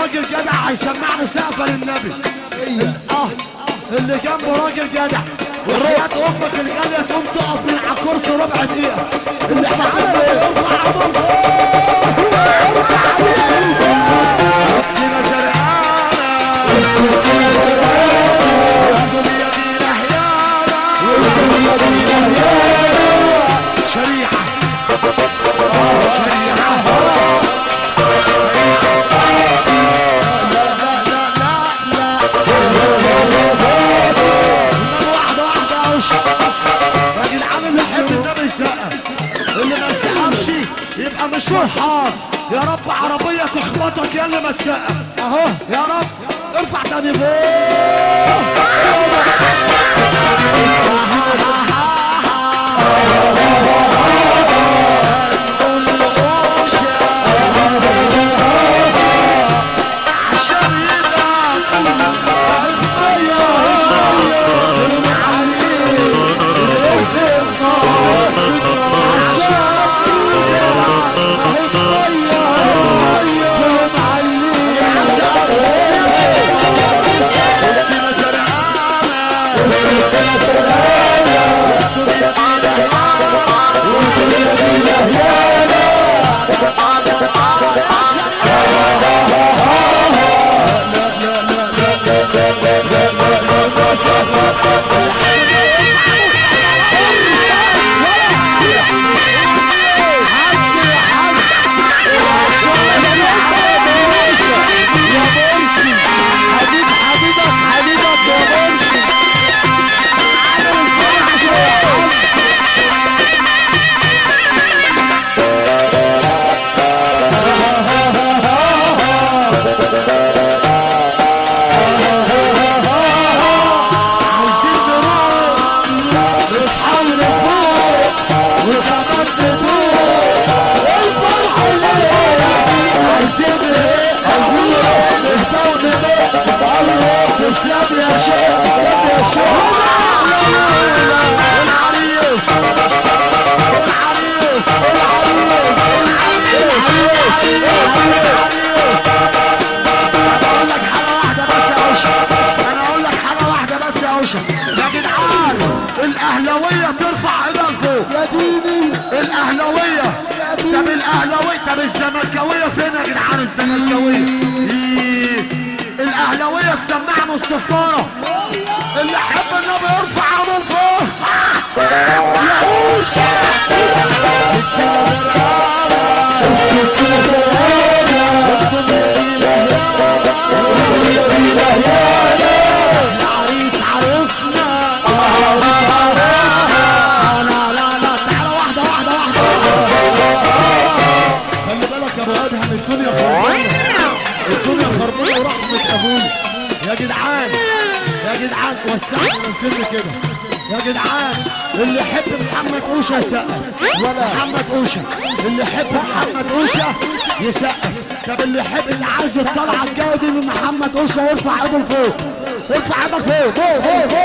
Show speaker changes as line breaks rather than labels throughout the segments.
راجل جدع هيسمعني سقفه للنبي. اللي جنبه راجل جدع وحياة امك الغاليه تقوم تقف من على الكرسي ربع دقيقه. اللي معانا يرفع شريعه يبقى مش فرحان. يا رب عربية تخبطك يا اللي ما تسقف اهو. يا رب ارفع تاني طب الزملكاويه فين يا جدعان؟ الزملكاويه الاهلاويه تسمعنا الصفاره. اللي حب النبي يرفع عمود فوق يعوش العريس عروسنا. لا تعالى واحده خلي بالك يا ابو ادهم. الدنيا خربانه ورحمه ابويا يا جدعان. وسعوا من سن كده يا جدعان. اللي يحب محمد اوشه يسقف. محمد اوشه اللي يحب محمد اوشه يسقف. طب اللي يحب اللي عايز الطلعه الجايه دي من محمد اوشه يرفع ايده لفوق. ارفع ايدك فوق.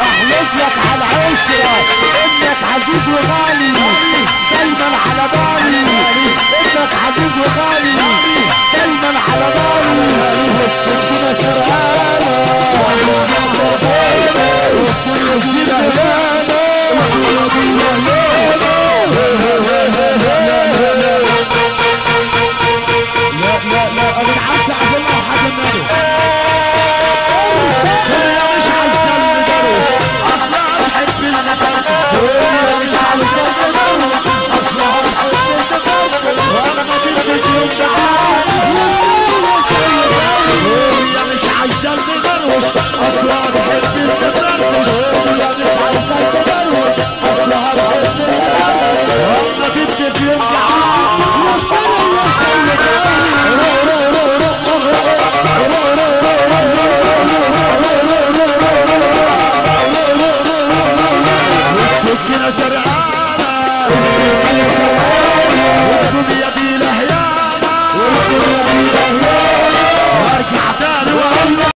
احلف لك على العشرة انك عزيز وغالي دايما على بالي.